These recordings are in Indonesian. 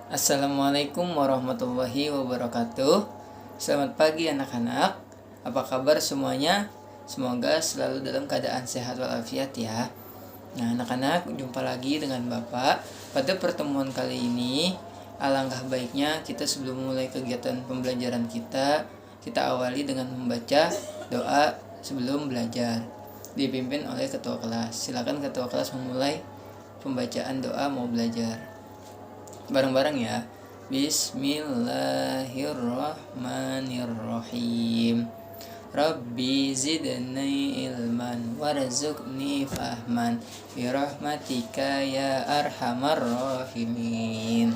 Assalamualaikum warahmatullahi wabarakatuh. Selamat pagi anak-anak. Apa kabar semuanya? Semoga selalu dalam keadaan sehat walafiat ya. Nah anak-anak, jumpa lagi dengan Bapak. Pada pertemuan kali ini, alangkah baiknya kita sebelum mulai kegiatan pembelajaran kita awali dengan membaca doa sebelum belajar, dipimpin oleh ketua kelas. Silakan ketua kelas memulai pembacaan doa mau belajar. Bareng-bareng ya. Bismillahirrahmanirrahim. Rabbi zidni ilman warzuqni fahman birahmatika ya arhamar rahimin.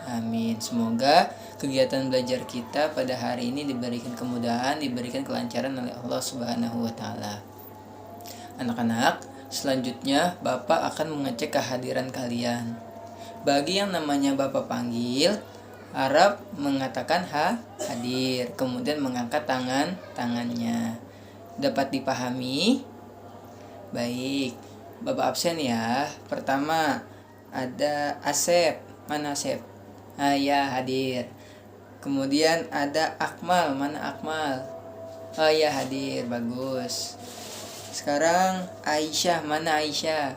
Amin. Semoga kegiatan belajar kita pada hari ini diberikan kemudahan, diberikan kelancaran oleh Allah Subhanahu wa taala. Anak-anak, selanjutnya Bapak akan mengecek kehadiran kalian. Bagi yang namanya Bapak panggil, harap mengatakan hadir, kemudian mengangkat tangannya. Dapat dipahami? Baik, Bapak absen ya. Pertama, ada Asep. Mana Asep? Ya, hadir. Kemudian ada Akmal. Mana Akmal? Ya, hadir. Bagus. Sekarang Aisyah. Mana Aisyah?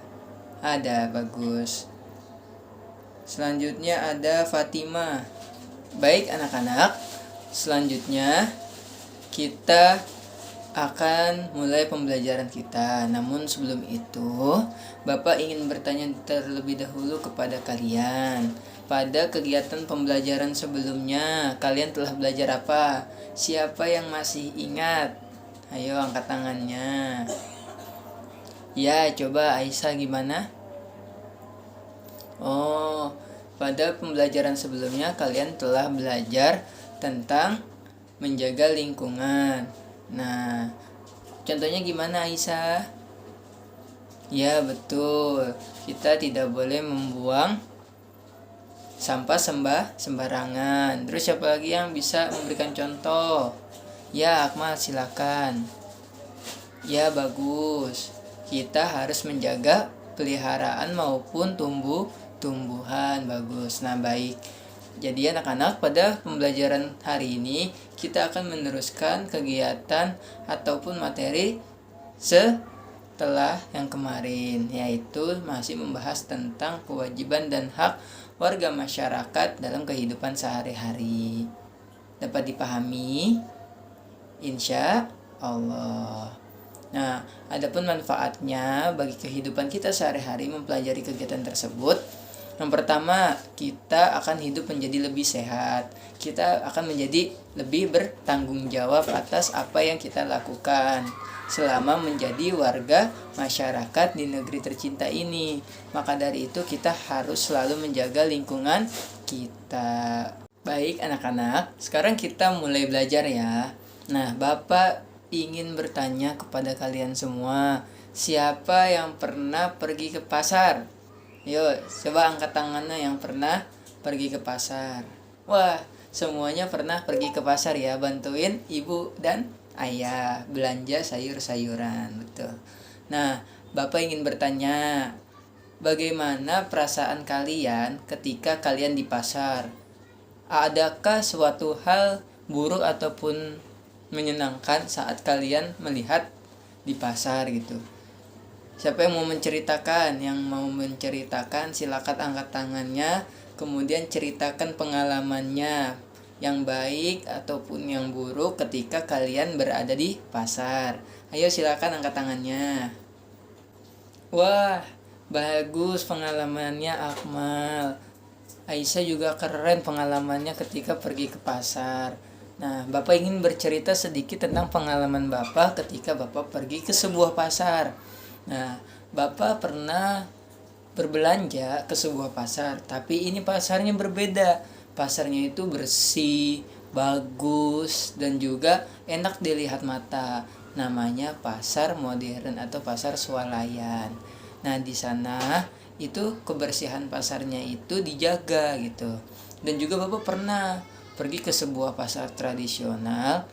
Ada. Bagus. Selanjutnya ada Fatima. Baik anak-anak, selanjutnya kita akan mulai pembelajaran kita. Namun sebelum itu, Bapak ingin bertanya terlebih dahulu kepada kalian. Pada kegiatan pembelajaran sebelumnya, kalian telah belajar apa? Siapa yang masih ingat? Ayo angkat tangannya. Ya, coba Aisyah gimana? Oh, pada pembelajaran sebelumnya kalian telah belajar tentang menjaga lingkungan. Nah, contohnya gimana Aisyah? Ya, betul. Kita tidak boleh membuang sampah sembarangan. Terus siapa lagi yang bisa memberikan contoh? Ya, Akmal silakan. Ya, bagus. Kita harus menjaga peliharaan maupun tumbuhan. Bagus. Nah, baik. Jadi anak-anak, pada pembelajaran hari ini kita akan meneruskan kegiatan ataupun materi setelah yang kemarin, yaitu masih membahas tentang kewajiban dan hak warga masyarakat dalam kehidupan sehari-hari. Dapat dipahami? Insya Allah. Nah, adapun manfaatnya bagi kehidupan kita sehari-hari mempelajari kegiatan tersebut. Yang pertama, kita akan hidup menjadi lebih sehat. Kita akan menjadi lebih bertanggung jawab atas apa yang kita lakukan selama menjadi warga masyarakat di negeri tercinta ini. Maka dari itu kita harus selalu menjaga lingkungan kita. Baik anak-anak, sekarang kita mulai belajar ya. Nah, Bapak ingin bertanya kepada kalian semua, siapa yang pernah pergi ke pasar? Yuk, coba angkat tangannya yang pernah pergi ke pasar. Wah, semuanya pernah pergi ke pasar ya, bantuin ibu dan ayah belanja sayur-sayuran, betul. Nah, Bapak ingin bertanya, bagaimana perasaan kalian ketika kalian di pasar? Adakah suatu hal buruk ataupun menyenangkan saat kalian melihat di pasar gitu? Siapa yang mau menceritakan? Yang mau menceritakan silakan angkat tangannya, kemudian ceritakan pengalamannya yang baik ataupun yang buruk ketika kalian berada di pasar. Ayo silakan angkat tangannya. Wah, bagus pengalamannya Akmal. Aisyah juga keren pengalamannya ketika pergi ke pasar. Nah, Bapak ingin bercerita sedikit tentang pengalaman Bapak ketika Bapak pergi ke sebuah pasar. Nah, Bapak pernah berbelanja ke sebuah pasar, tapi ini pasarnya berbeda. Pasarnya itu bersih, bagus, dan juga enak dilihat mata. Namanya pasar modern atau pasar swalayan. Nah, di sana itu kebersihan pasarnya itu dijaga gitu. Dan juga Bapak pernah pergi ke sebuah pasar tradisional.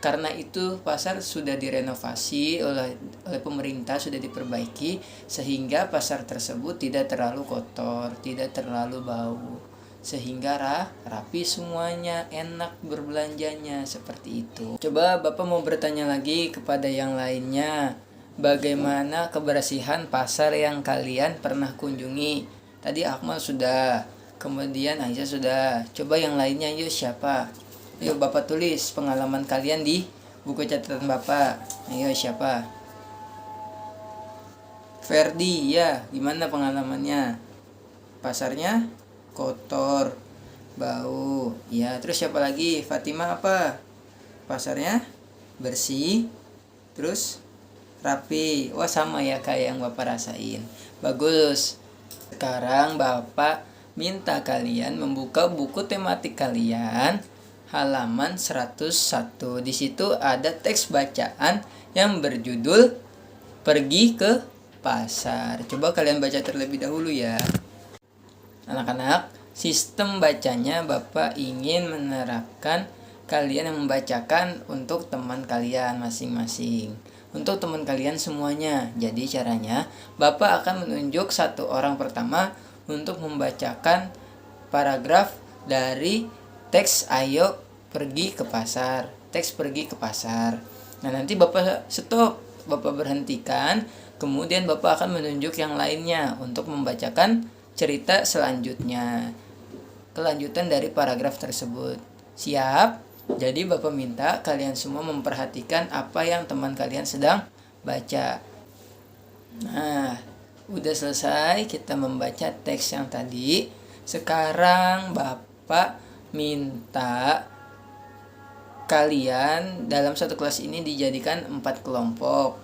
Karena itu pasar sudah direnovasi oleh pemerintah, sudah diperbaiki sehingga pasar tersebut tidak terlalu kotor, tidak terlalu bau. sehingga rapi semuanya, enak berbelanjanya, seperti itu. Coba Bapak mau bertanya lagi kepada yang lainnya, bagaimana kebersihan pasar yang kalian pernah kunjungi? Tadi Akmal sudah, kemudian Aisyah sudah. Coba yang lainnya, yuk siapa? Ayo Bapak tulis pengalaman kalian di buku catatan Bapak. Ayo siapa? Ferdi, ya, gimana pengalamannya? Pasarnya kotor, bau. Ya, terus siapa lagi? Fatimah apa? Pasarnya bersih, terus rapi. Wah, sama ya kayak yang Bapak rasain. Bagus. Sekarang Bapak minta kalian membuka buku tematik kalian halaman 101. Di situ ada teks bacaan yang berjudul Pergi ke Pasar. Coba kalian baca terlebih dahulu ya. Anak-anak, sistem bacanya Bapak ingin menerapkan kalian yang membacakan untuk teman kalian masing-masing. Untuk teman kalian semuanya. Jadi caranya, Bapak akan menunjuk satu orang pertama untuk membacakan paragraf dari teks ayo pergi ke pasar. Teks pergi ke pasar. Nah, nanti Bapak stop, Bapak berhentikan, kemudian Bapak akan menunjuk yang lainnya untuk membacakan cerita selanjutnya, kelanjutan dari paragraf tersebut. Siap? Jadi Bapak minta kalian semua memperhatikan apa yang teman kalian sedang baca. Nah, udah selesai kita membaca teks yang tadi. Sekarang Bapak minta kalian dalam satu kelas ini dijadikan 4 kelompok.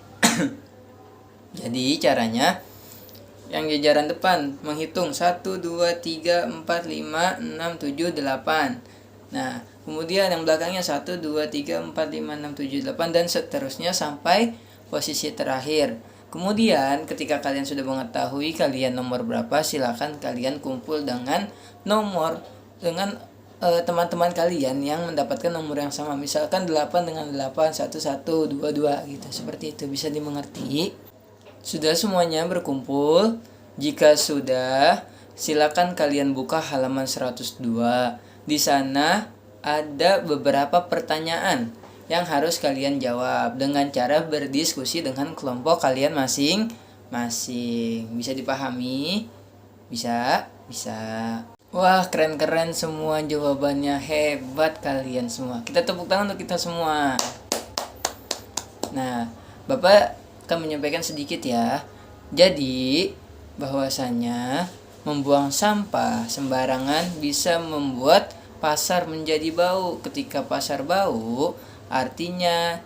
Jadi caranya, yang jajaran depan menghitung 1, 2, 3, 4, 5, 6, 7, 8. Nah, kemudian yang belakangnya 1, 2, 3, 4, 5, 6, 7, 8 dan seterusnya sampai posisi terakhir. Kemudian ketika kalian sudah mengetahui kalian nomor berapa, silakan kalian kumpul dengan teman-teman kalian yang mendapatkan nomor yang sama. Misalkan 8 dengan 8, 1, 1, 2, 2 gitu. Seperti itu, bisa dimengerti? Sudah semuanya berkumpul? Jika sudah, silakan kalian buka halaman 102. Di sana ada beberapa pertanyaan yang harus kalian jawab dengan cara berdiskusi dengan kelompok kalian masing-masing. Bisa dipahami? Bisa? Bisa. Wah, keren-keren semua jawabannya. Hebat kalian semua. Kita tepuk tangan untuk kita semua. Nah, Bapak akan menyampaikan sedikit ya. Jadi, bahwasanya membuang sampah sembarangan bisa membuat pasar menjadi bau. Ketika pasar bau, artinya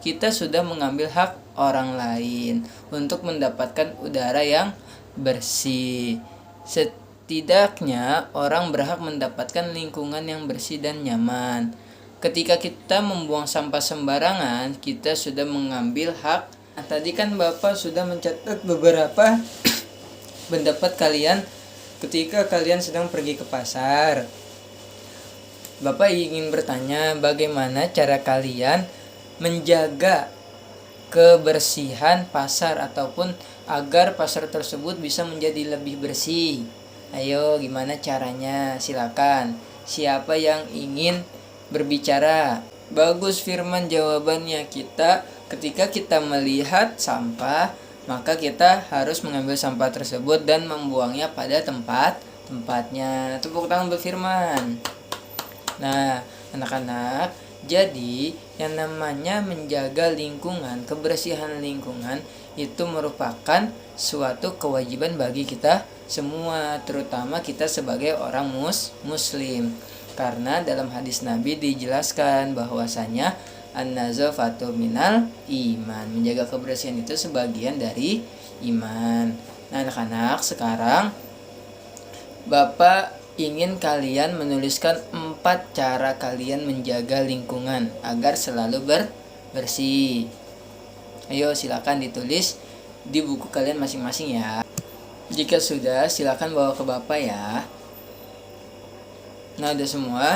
kita sudah mengambil hak orang lain untuk mendapatkan udara yang bersih. Setidaknya orang berhak mendapatkan lingkungan yang bersih dan nyaman. Ketika kita membuang sampah sembarangan, kita sudah mengambil hak. Nah, tadi kan Bapak sudah mencatat beberapa pendapat kalian ketika kalian sedang pergi ke pasar. Bapak ingin bertanya, bagaimana cara kalian menjaga kebersihan pasar ataupun agar pasar tersebut bisa menjadi lebih bersih? Ayo, gimana caranya? Silakan. Siapa yang ingin berbicara? Bagus Firman jawabannya. Ketika kita melihat sampah, maka kita harus mengambil sampah tersebut dan membuangnya pada tempatnya. Tepuk tangan buat Firman. Nah, anak-anak, jadi yang namanya menjaga lingkungan, kebersihan lingkungan itu merupakan suatu kewajiban bagi kita semua, terutama kita sebagai orang muslim. Karena dalam hadis Nabi dijelaskan bahwasanya an-nazafatu minal iman. Menjaga kebersihan itu sebagian dari iman. Nah, anak-anak, sekarang Bapak ingin kalian menuliskan 4 cara kalian menjaga lingkungan agar selalu bersih. Ayo, silakan ditulis di buku kalian masing-masing ya. Jika sudah, silakan bawa ke Bapak ya. Nah, udah semua?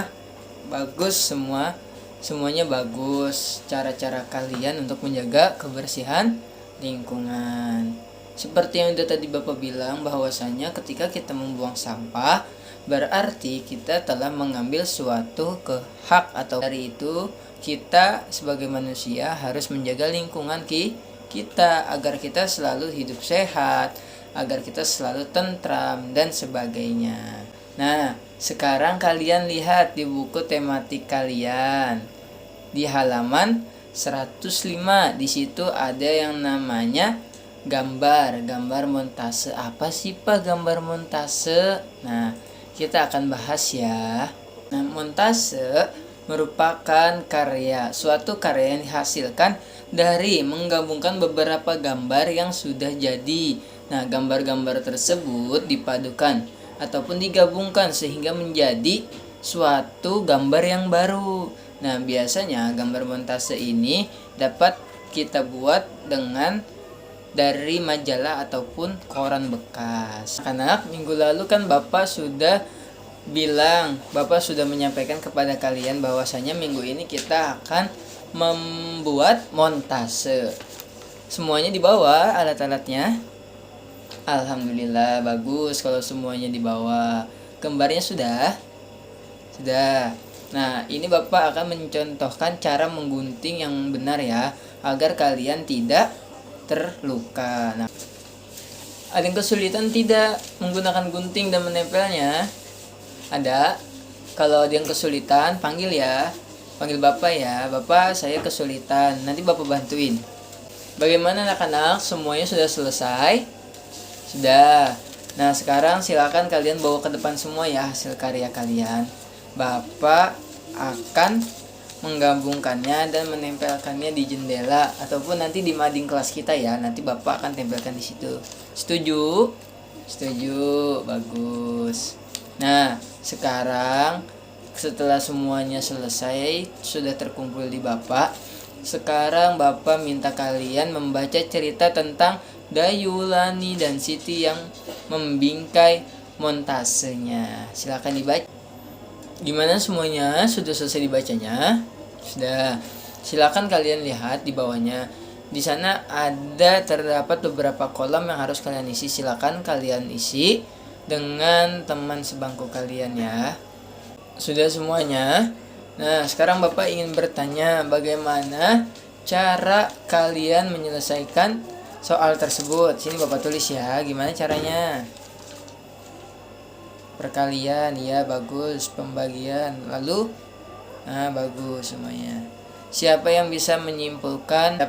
Bagus semua. Semuanya bagus. Cara-cara kalian untuk menjaga kebersihan lingkungan. Seperti yang udah tadi Bapak bilang, bahwasanya ketika kita membuang sampah, berarti kita telah mengambil suatu hak, atau dari itu kita sebagai manusia harus menjaga lingkungan kita agar kita selalu hidup sehat, agar kita selalu tentram dan sebagainya. Nah, sekarang kalian lihat di buku tematik kalian di halaman 105. Di situ ada yang namanya gambar montase. Apa sih Pak gambar montase? Nah, kita akan bahas ya. Nah, montase merupakan suatu karya yang dihasilkan dari menggabungkan beberapa gambar yang sudah jadi. Nah, gambar-gambar tersebut dipadukan ataupun digabungkan sehingga menjadi suatu gambar yang baru. Nah, biasanya gambar montase ini dapat kita buat dari majalah ataupun koran bekas. Anak, minggu lalu kan Bapak sudah menyampaikan kepada kalian bahwasanya minggu ini kita akan membuat montase. Semuanya dibawa alat-alatnya? Alhamdulillah, bagus kalau semuanya dibawa. Gambarnya sudah? Sudah. Nah, ini Bapak akan mencontohkan cara menggunting yang benar ya, agar kalian tidak terluka. Nah, ada yang kesulitan tidak menggunakan gunting dan menempelnya? Ada. Kalau ada yang kesulitan, panggil ya. Panggil Bapak ya. Bapak, saya kesulitan. Nanti Bapak bantuin. Bagaimana anak-anak? Semuanya sudah selesai? Sudah. Nah, sekarang silakan kalian bawa ke depan semua ya hasil karya kalian. Bapak akan menggabungkannya dan menempelkannya di jendela ataupun nanti di mading kelas kita ya. Nanti Bapak akan tempelkan di situ. Setuju? Setuju. Bagus. Nah, sekarang setelah semuanya selesai, sudah terkumpul di Bapak. Sekarang Bapak minta kalian membaca cerita tentang Dayulani dan Siti yang membingkai montasenya. Silakan dibaca. Gimana semuanya? Sudah selesai dibacanya? Sudah. Silakan kalian lihat di bawahnya. Di sana terdapat beberapa kolom yang harus kalian isi. Silakan kalian isi dengan teman sebangku kalian ya. Sudah semuanya? Nah, sekarang Bapak ingin bertanya bagaimana cara kalian menyelesaikan soal tersebut. Sini Bapak tulis ya, gimana caranya? Perkalian, ya bagus. Pembagian, lalu bagus semuanya. Siapa yang bisa menyimpulkan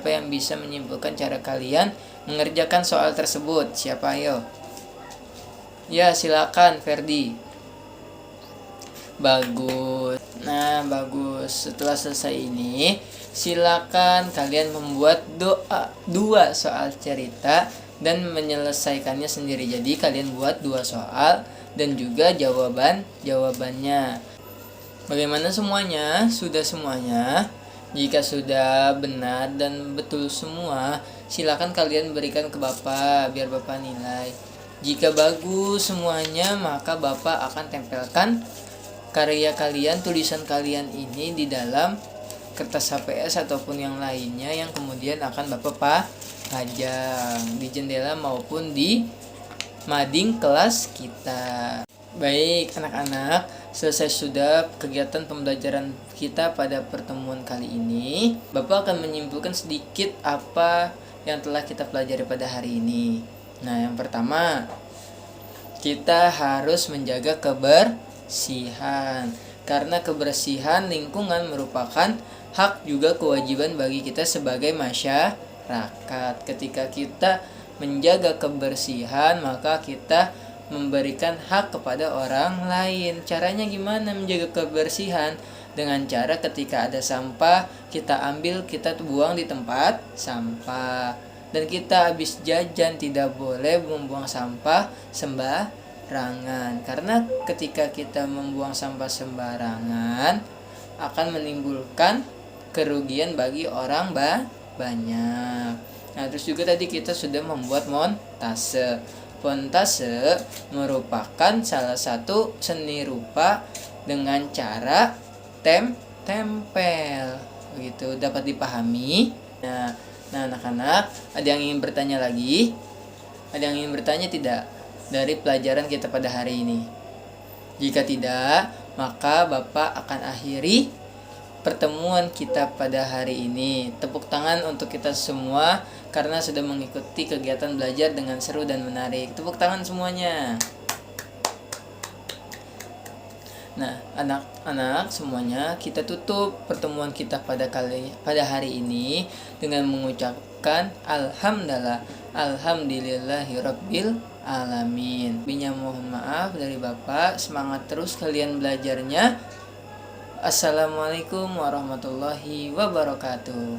cara kalian mengerjakan soal tersebut? Siapa, ayo? Ya, silakan Ferdi. Bagus. Nah, bagus. Setelah selesai ini, silakan kalian membuat dua soal cerita dan menyelesaikannya sendiri. Jadi kalian buat 2 soal dan juga jawabannya. Bagaimana semuanya? Sudah semuanya? Jika sudah benar dan betul semua, silakan kalian berikan ke Bapak biar Bapak nilai. Jika bagus semuanya, maka Bapak akan tempelkan karya kalian, tulisan kalian ini di dalam kertas HPS ataupun yang lainnya yang kemudian akan Bapak pajang di jendela maupun di mading kelas kita. Baik anak-anak, selesai sudah kegiatan pembelajaran kita pada pertemuan kali ini. Bapak akan menyimpulkan sedikit apa yang telah kita pelajari pada hari ini. Nah, yang pertama, kita harus menjaga kebersihan. Karena kebersihan lingkungan merupakan hak juga kewajiban bagi kita sebagai masyarakat. Ketika kita menjaga kebersihan, maka kita memberikan hak kepada orang lain. Caranya gimana menjaga kebersihan? Dengan cara ketika ada sampah, kita ambil, kita buang di tempat sampah. Dan kita habis jajan tidak boleh membuang sampah sembarangan. Karena ketika kita membuang sampah sembarangan akan menimbulkan kerugian bagi orang banyak. Nah, terus juga tadi kita sudah membuat montase. Montase merupakan salah satu seni rupa dengan cara tempel. Begitu, dapat dipahami? Nah, anak-anak, ada yang ingin bertanya lagi? Ada yang ingin bertanya tidak dari pelajaran kita pada hari ini? Jika tidak, maka Bapak akan akhiri pertemuan kita pada hari ini. Tepuk tangan untuk kita semua karena sudah mengikuti kegiatan belajar dengan seru dan menarik. Tepuk tangan semuanya. Nah, anak-anak semuanya, kita tutup pertemuan kita pada hari ini dengan mengucapkan alhamdulillahirabbil alamin. Binya mohon maaf dari Bapak. Semangat terus kalian belajarnya. Assalamualaikum warahmatullahi wabarakatuh.